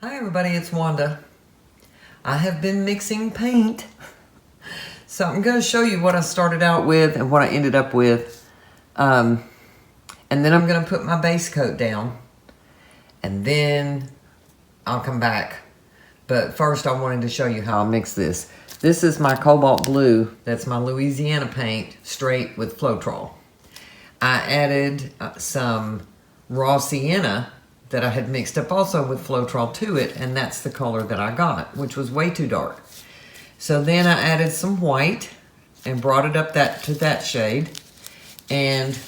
Hi everybody, it's Wanda. I have been mixing paint. So I'm going to show you what I started out with and what I ended up with. And then I'm going to put my base coat down. And then I'll come back. But first I wanted to show you how I mix this. This is my Cobalt Blue. That's my Louisiana paint straight with Floetrol. I added some raw Sienna that I had mixed up also with Floetrol to it, and that's the color that I got, which was way too dark. So then I added some white and brought it up to that shade, and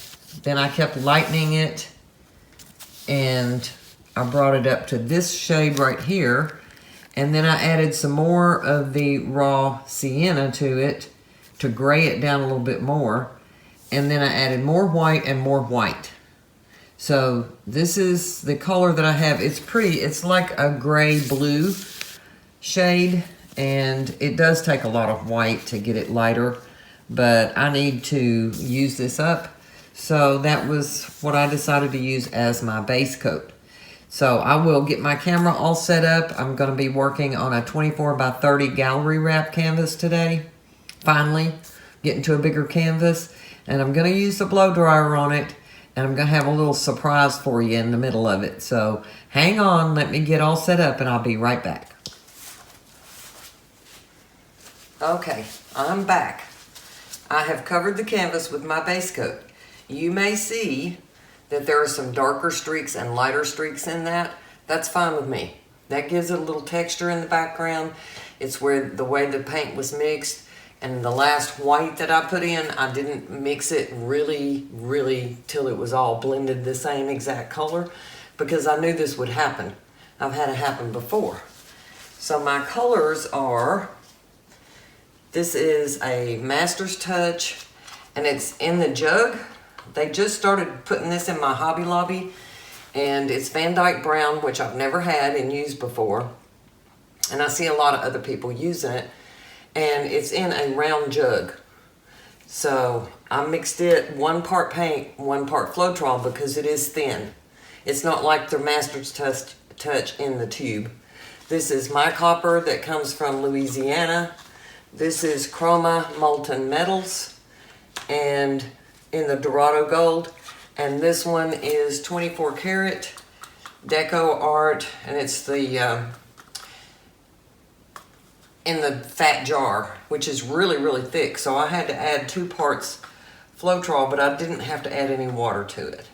then I kept lightening it, and I brought it up to this shade right here, and then I added some more of the raw Sienna to it to gray it down a little bit more, and then I added more white and more white. So this is the color that I have. It's pretty, it's like a gray blue shade, and it does take a lot of white to get it lighter, but I need to use this up. So that was what I decided to use as my base coat. So I will get my camera all set up. I'm gonna be working on a 24 by 30 gallery wrap canvas today. Finally, getting to a bigger canvas, and I'm gonna use the blow dryer on it. And I'm going to have a little surprise for you in the middle of it. So hang on, let me get all set up and I'll be right back. Okay, I'm back. I have covered the canvas with my base coat. You may see that there are some darker streaks and lighter streaks in that. That's fine with me. That gives it a little texture in the background. It's where the way the paint was mixed. And the last white that I put in, I didn't mix it really till it was all blended the same exact color, because I knew this would happen. I've had it happen before. So my colors are, this is a Master's Touch, and it's in the jug. They just started putting this in my Hobby Lobby, and it's VanDyke Brown, which I've never had and used before. And I see a lot of other people using it. And it's in a round jug. So I mixed it 1 part paint, 1 part Floetrol, because it is thin. It's not like the Master's Touch in the tube. This is my copper that comes from Louisiana. This is Chroma Molten metals, and in the Dorado gold. And this one is 24 karat DecoArt, and it's the in the fat jar, which is really thick. So I had to add 2 parts Floetrol, but I didn't have to add any water to it.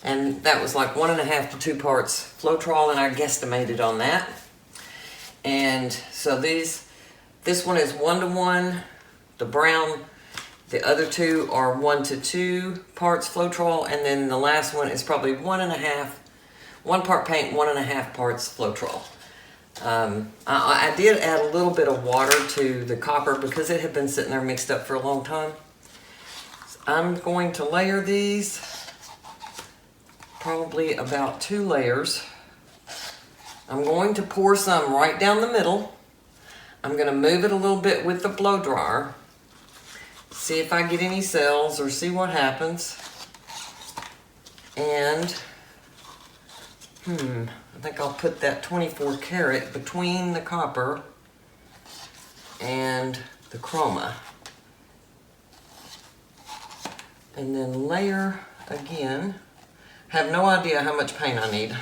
And that was like 1.5 to 2 parts Floetrol, and I guesstimated on that. And so this one is 1 to 1, the brown. The other 2 are 1 to 2 parts Floetrol, and then the last one is probably 1.5, 1 part paint, 1.5 parts Floetrol. I did add a little bit of water to the copper because it had been sitting there mixed up for a long time. So I'm going to layer these, probably about 2 layers. I'm going to pour some right down the middle. I'm going to move it a little bit with the blow dryer, see if I get any cells or see what happens. And I think I'll put that 24 karat between the copper and the Chroma. And then layer again. Have no idea how much paint I need.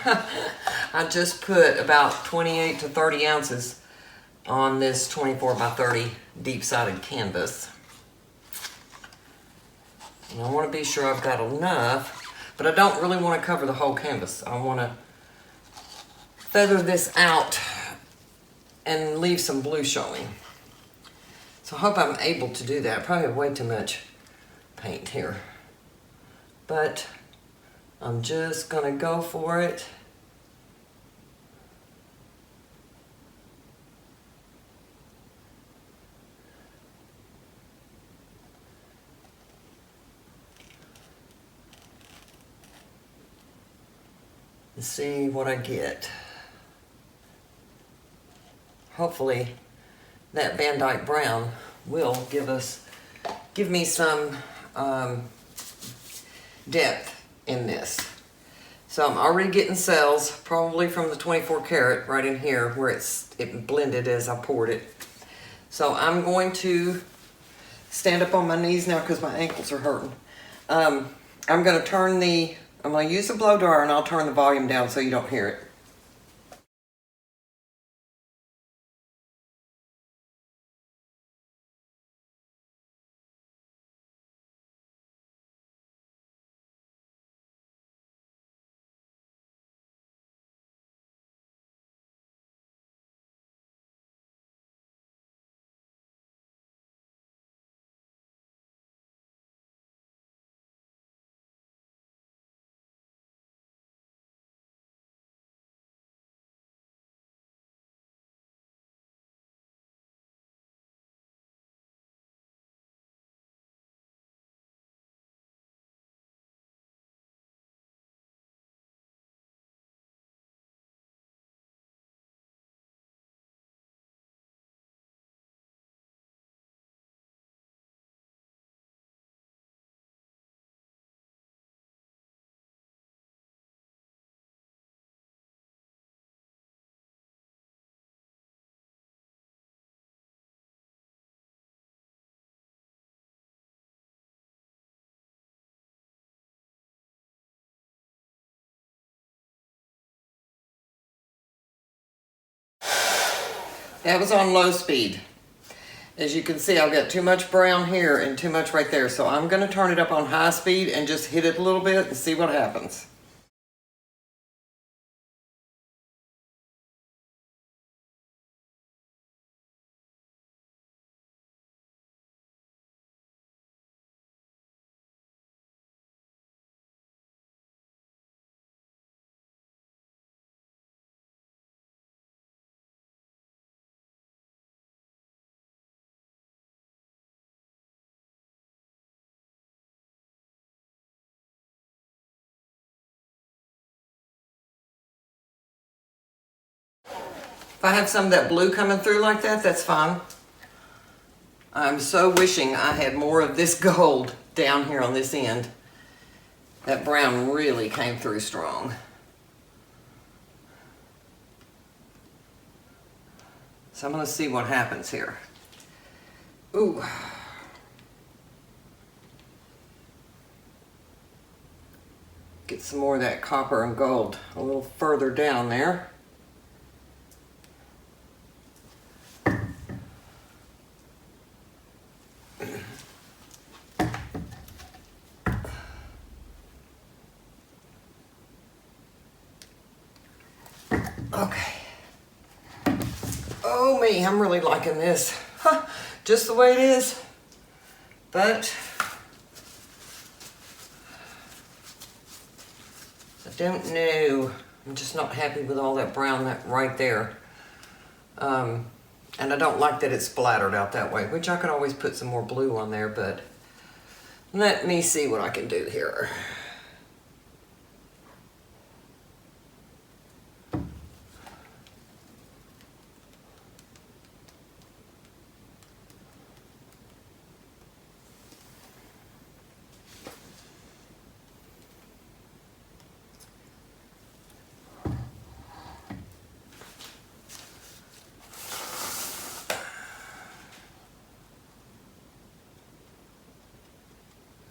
I just put about 28 to 30 ounces on this 24 by 30 deep-sided canvas. And I want to be sure I've got enough, but I don't really want to cover the whole canvas. I want to feather this out and leave some blue showing. So I hope I'm able to do that. I probably have way too much paint here, but I'm just gonna go for it. Let's see what I get. Hopefully that VanDyke Brown will give me some depth in this. So I'm already getting cells, probably from the 24 karat right in here where it blended as I poured it. So I'm going to stand up on my knees now because my ankles are hurting. I'm going to use the blow dryer and I'll turn the volume down so you don't hear it. That was on low speed. As you can see, I've got too much brown here and too much right there. So I'm going to turn it up on high speed and just hit it a little bit and see what happens. If I have some of that blue coming through like that, that's fine. I'm so wishing I had more of this gold down here on this end. That brown really came through strong. So I'm going to see what happens here. Ooh. Get some more of that copper and gold a little further down there. Okay. Oh me, I'm really liking this. Huh, just the way it is. But I don't know. I'm just not happy with all that brown right there. And I don't like that it's splattered out that way, which I could always put some more blue on there, but let me see what I can do here.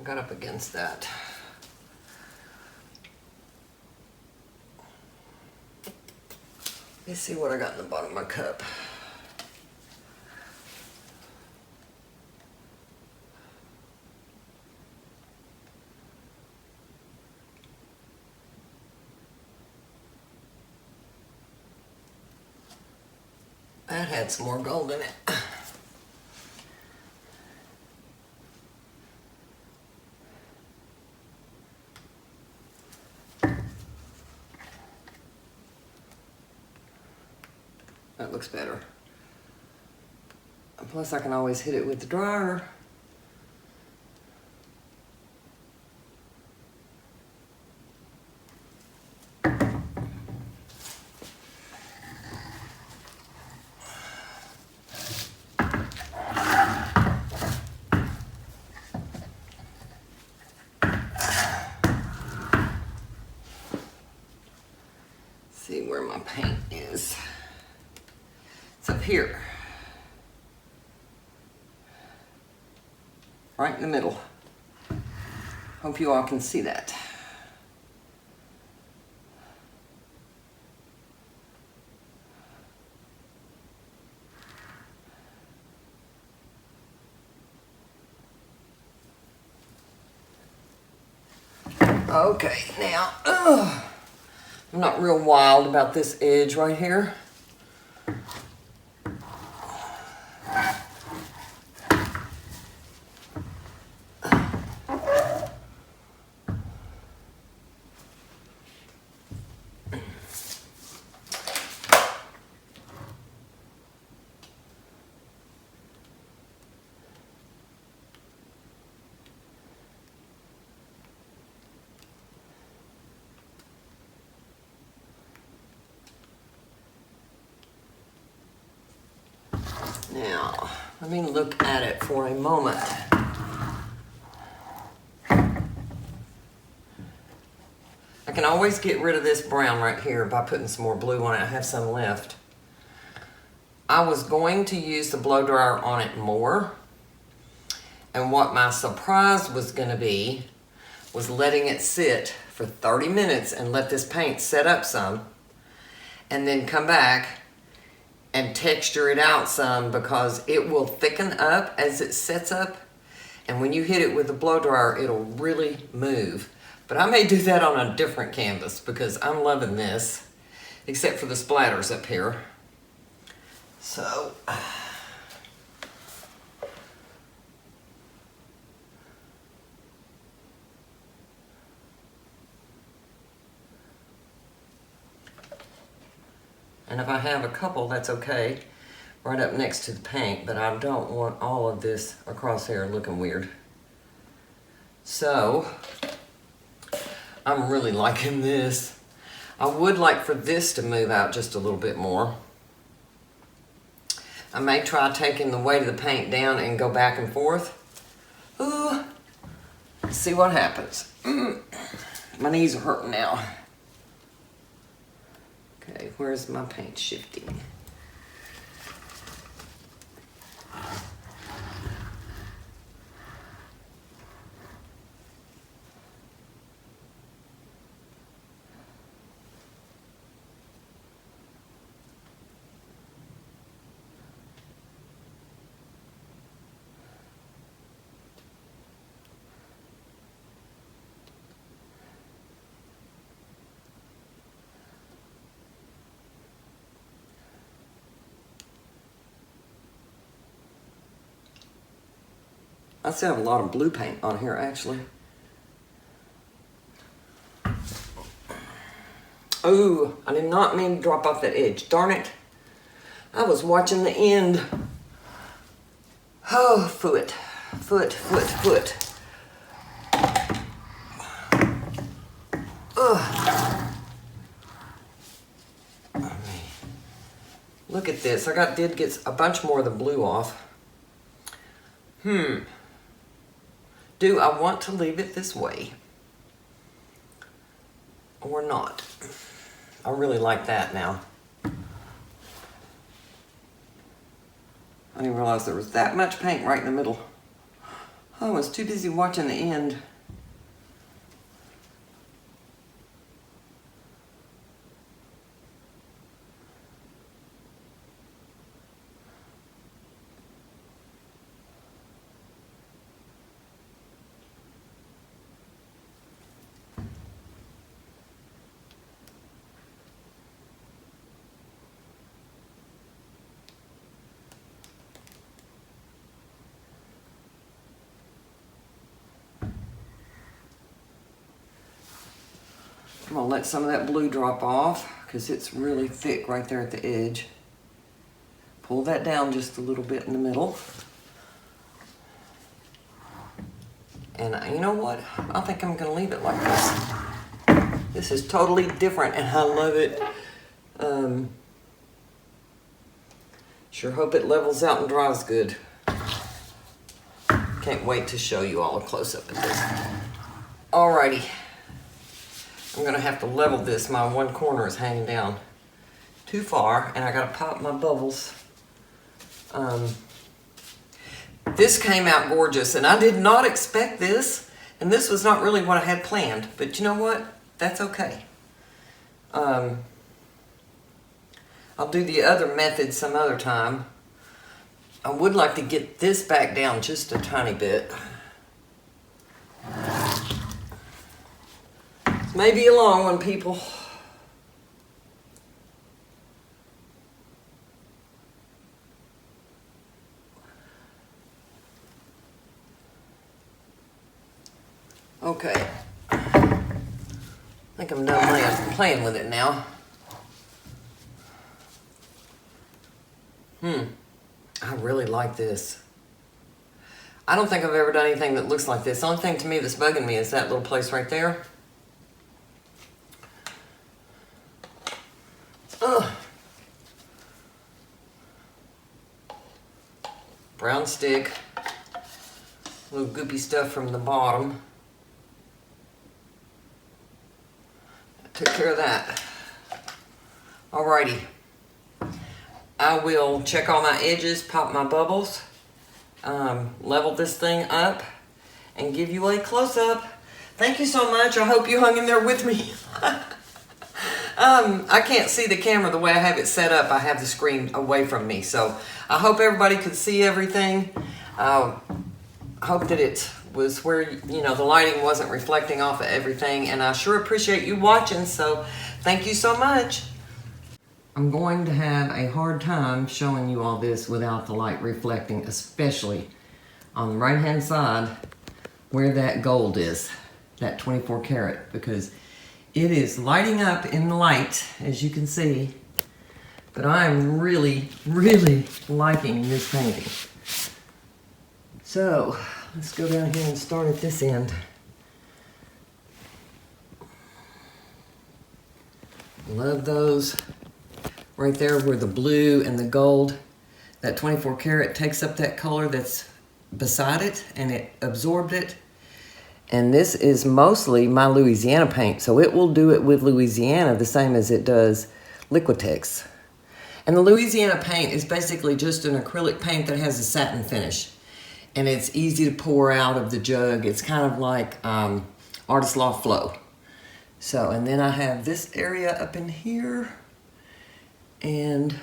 Got up against that. Let's see what I got in the bottom of my cup. That had some more gold in it. That looks better. Plus I can always hit it with the dryer. See where my paint is. It's up here. Right in the middle. Hope you all can see that. Okay, now, I'm not real wild about this edge right here. Now, let me look at it for a moment. I can always get rid of this brown right here by putting some more blue on it. I have some left. I was going to use the blow dryer on it more. And what my surprise was going to be was letting it sit for 30 minutes and let this paint set up some. And then come back and texture it out some, because it will thicken up as it sets up, and when you hit it with the blow dryer it'll really move. But I may do that on a different canvas because I'm loving this, except for the splatters up here. So and if I have a couple, that's okay, right up next to the paint, but I don't want all of this across here looking weird. So, I'm really liking this. I would like for this to move out just a little bit more. I may try taking the weight of the paint down and go back and forth. Ooh, see what happens. My knees are hurting now. Okay, where's my paint shifting? I still have a lot of blue paint on here, actually. Oh, I did not mean to drop off that edge. Darn it. I was watching the end. Oh, foot. Ugh. Look at this. I did get a bunch more of the blue off. Do I want to leave it this way or not? I really like that now. I didn't realize there was that much paint right in the middle. I was too busy watching the end. I'm gonna let some of that blue drop off because it's really thick right there at the edge. Pull that down just a little bit in the middle. And you know what? I think I'm gonna leave it like this. This is totally different and I love it. Sure hope it levels out and dries good. Can't wait to show you all a close-up of this. Alrighty. I'm gonna have to level this. My one corner is hanging down too far, and I gotta pop my bubbles. This came out gorgeous, and I did not expect this, and this was not really what I had planned, but you know what? That's okay. I'll do the other method some other time. I would like to get this back down just a tiny bit. Maybe a long one, people. Okay. I think I'm done playing with it now. I really like this. I don't think I've ever done anything that looks like this. The only thing to me that's bugging me is that little place right there. Ugh. Brown stick. Little goopy stuff from the bottom. Took care of that. Alrighty. I will check all my edges, pop my bubbles, level this thing up, and give you a close-up. Thank you so much. I hope you hung in there with me. I can't see the camera the way I have it set up. I have the screen away from me. So I hope everybody could see everything. I hope that it was where, you know, the lighting wasn't reflecting off of everything. And I sure appreciate you watching. So thank you so much. I'm going to have a hard time showing you all this without the light reflecting, especially on the right hand side where that gold is, that 24 karat, because it is lighting up in the light, as you can see. But I'm really, really liking this painting. So let's go down here and start at this end. Love those. Right there where the blue and the gold, that 24 karat takes up that color that's beside it, and it absorbed it. And this is mostly my Louisiana paint, so it will do it with Louisiana the same as it does Liquitex. And the Louisiana paint is basically just an acrylic paint that has a satin finish. And it's easy to pour out of the jug. It's kind of like Artist Loft Flow. So, and then I have this area up in here. And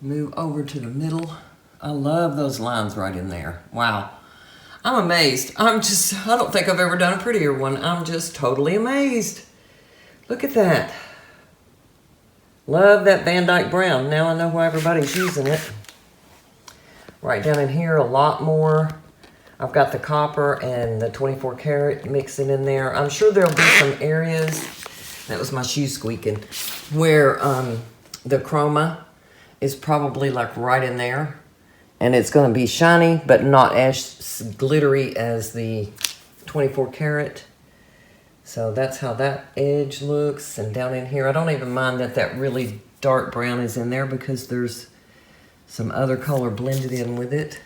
move over to the middle. I love those lines right in there. Wow. I'm amazed. I don't think I've ever done a prettier one. I'm just totally amazed. Look at that. Love that VanDyke brown. Now I know why everybody's using it. Right down in here, a lot more. I've got the copper and the 24 karat mixing in there. I'm sure there'll be some areas, that was my shoe squeaking, where the chroma is probably like right in there. And it's going to be shiny, but not as glittery as the 24 karat. So that's how that edge looks. And down in here, I don't even mind that that really dark brown is in there, because there's some other color blended in with it.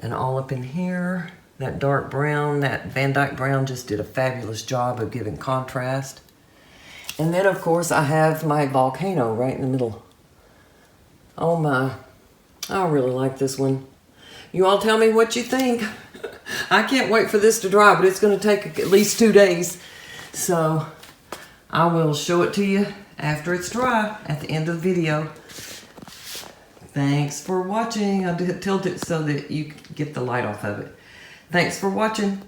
And all up in here, that dark brown, that VanDyke brown just did a fabulous job of giving contrast. And then, of course, I have my volcano right in the middle. Oh my, I really like this one. You all tell me what you think. I can't wait for this to dry, but it's going to take at least 2 days. So I will show it to you after it's dry at the end of the video. Thanks for watching. I'll tilt it so that you can get the light off of it. Thanks for watching.